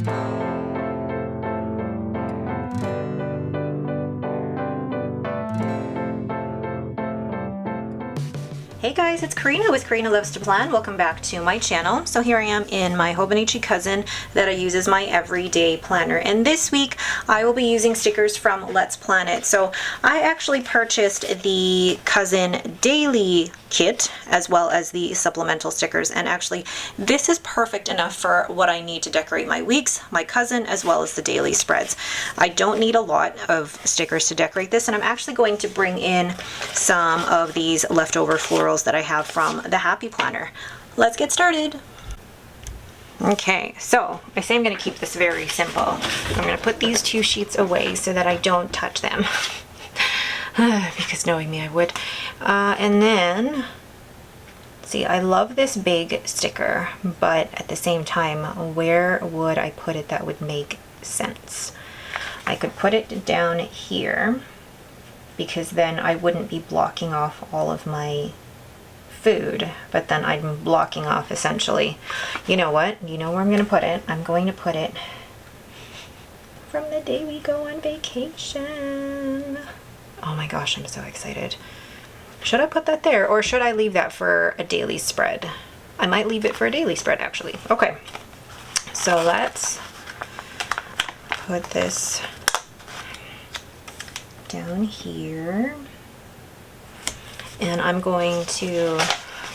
Hey guys, it's Karina with Karina Loves to Plan. Welcome back to my channel. So here I am in my HOBONICHI cousin that I use as my everyday planner. And this week I will be using stickers from Let's Plan It. So I actually purchased the cousin daily kit as well as the supplemental stickers. And actually this is perfect enough for what I need to decorate my weeks, my cousin, as well as the daily spreads. I don't need a lot of stickers to decorate this, and I'm actually going to bring in some of these leftover florals that I have from the Happy Planner. Let's get started. Okay, so I say I'm going to keep this very simple. I'm going to put these two sheets away so that I don't touch them. Because knowing me, I would. And then, see, I love this big sticker, but at the same time, where would I put it that would make sense? I could put it down here, because then I wouldn't be blocking off all of my food, but then I'm blocking off essentially. You know what? You know where I'm going to put it? I'm going to put it from the day we go on vacation. Oh my gosh, I'm so excited. Should I put that there, or should I leave that for a daily spread? I might leave it for a daily spread actually. Okay, so let's put this down here. And I'm going to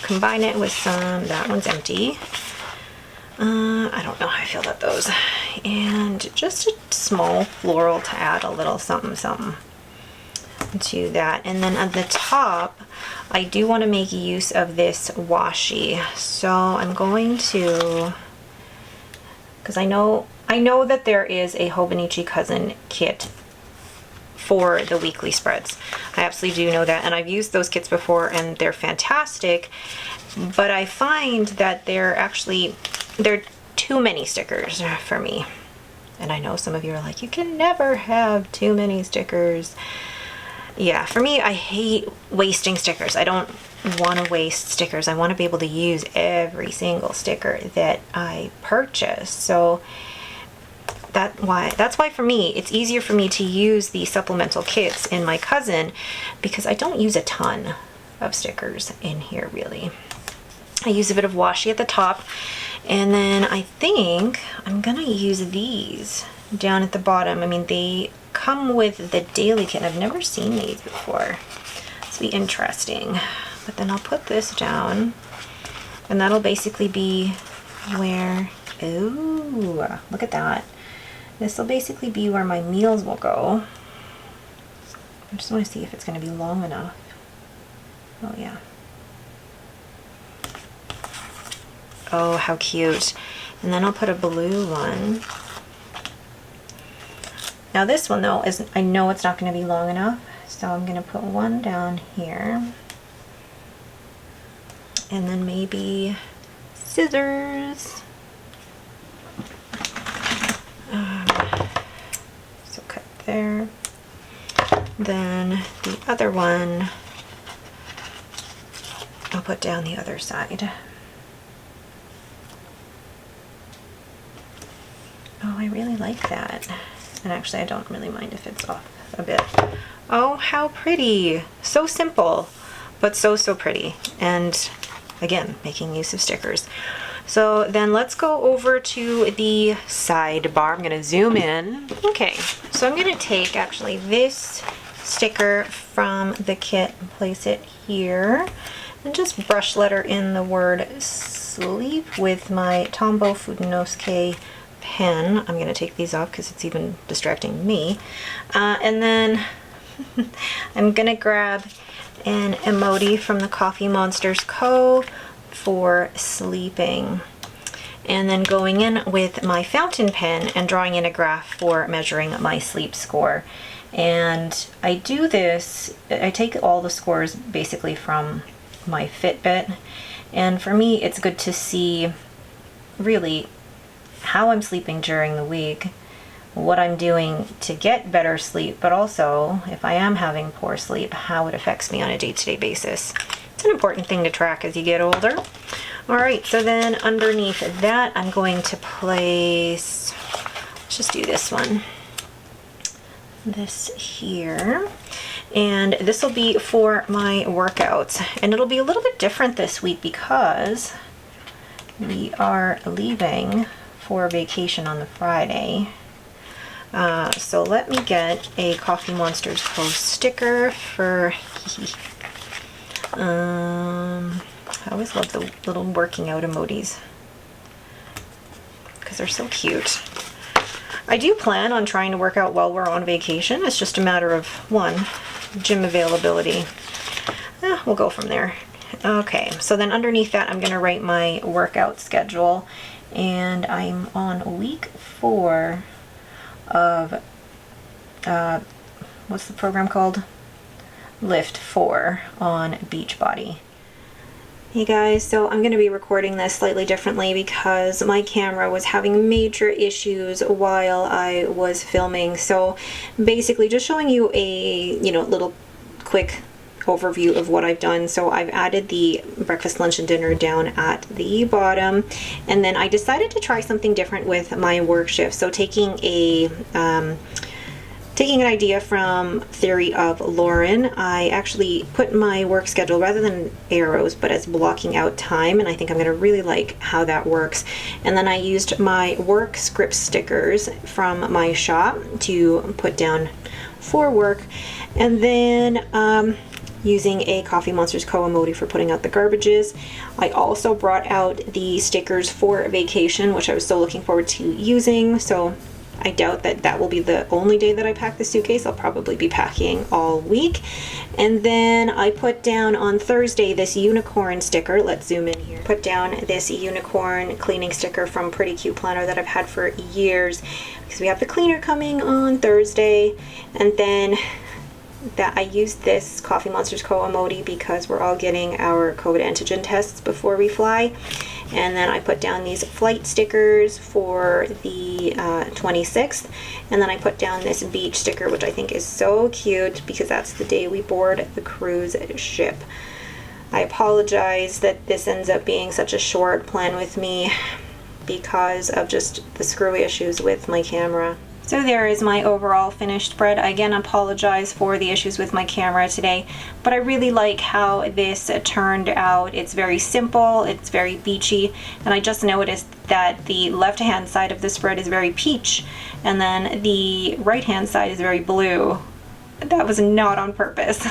combine it with some, that one's empty. I don't know how I feel about those. And just a small floral to add a little something something to that. And then at the top, I do want to make use of this washi. So I'm going to, because I know that there is a HOBONICHI cousin kit for the weekly spreads. I absolutely do know that, and I've used those kits before and they're fantastic, but I find that they're too many stickers for me. And I know some of you are like, you can never have too many stickers. Yeah, for me, I hate wasting stickers. I don't want to waste stickers. I want to be able to use every single sticker that I purchase. So that's why for me it's easier for me to use the supplemental kits in my cousin, because I don't use a ton of stickers in here really. I use a bit of washi at the top, and then I think I'm gonna use these down at the bottom. I mean, they come with the daily kit. I've never seen these before. This will be interesting. But then I'll put this down, and that'll basically be where, ooh, look at that. This will basically be where my meals will go. I just want to see if it's going to be long enough. Oh yeah. Oh, how cute. And then I'll put a blue one. Now this one though, I know it's not going to be long enough, so I'm going to put one down here. And then maybe scissors. So cut there. Then the other one, I'll put down the other side. Oh, I really like that. And actually I don't really mind if it's off a bit. Oh, how pretty. So simple, but so pretty. And again, making use of stickers. So then let's go over to the sidebar. I'm going to zoom in. Okay, so I'm going to take actually this sticker from the kit and place it here, and just brush letter in the word sleep with my Tombow Fudenosuke pen. I'm going to take these off because it's even distracting me. And then I'm going to grab an emoji from the Coffee Monsters Co. for sleeping, and then going in with my fountain pen and drawing in a graph for measuring my sleep score. And I do this, I take all the scores basically from my Fitbit, and for me it's good to see really how I'm sleeping during the week, what I'm doing to get better sleep, but also if I am having poor sleep, how it affects me on a day-to-day basis. It's an important thing to track as you get older. All right, so then underneath that, I'm going to place just do this one. This here. And this will be for my workouts. And it'll be a little bit different this week because we are leaving for vacation on the Friday. So let me get a Coffee Monsters Co. sticker for I always love the little working out emojis because they're so cute. I do plan on trying to work out while we're on vacation. It's just a matter of, one, gym availability. We'll go from there. Okay, so then underneath that I'm going to write my workout schedule, and I'm on week 4 of, what's the program called? Lift 4 on Beachbody. Hey guys, so I'm going to be recording this slightly differently because my camera was having major issues while I was filming. So basically just showing you a, little quick overview of what I've done. So I've added the breakfast, lunch, and dinner down at the bottom, and then I decided to try something different with my work shift. So taking an idea from Theory of Lauren, I actually put my work schedule rather than arrows, but as blocking out time, and I think I'm going to really like how that works. And then I used my work script stickers from my shop to put down for work, and then using a Coffee Monsters Co. emoji for putting out the garbages. I also brought out the stickers for vacation, which I was so looking forward to using. So I doubt that that will be the only day that I pack the suitcase. I'll probably be packing all week. And then I put down on Thursday this unicorn sticker. Let's zoom in here. Put down this unicorn cleaning sticker from Pretty Cute Planner that I've had for years because we have the cleaner coming on Thursday. And then that I used this Coffee Monsters Co. emoji because we're all getting our COVID antigen tests before we fly. And then I put down these flight stickers for the 26th. And then I put down this beach sticker, which I think is so cute because that's the day we board the cruise ship. I apologize that this ends up being such a short plan with me because of just the screwy issues with my camera. So there is my overall finished spread. I again apologize for the issues with my camera today, but I really like how this turned out. It's very simple, it's very beachy, and I just noticed that the left-hand side of the spread is very peach, and then the right-hand side is very blue. That was not on purpose.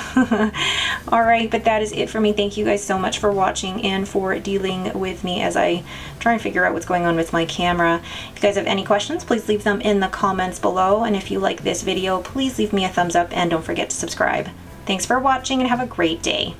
Alright, but that is it for me. Thank you guys so much for watching and for dealing with me as I try and figure out what's going on with my camera. If you guys have any questions, please leave them in the comments below. And if you like this video, please leave me a thumbs up and don't forget to subscribe. Thanks for watching and have a great day.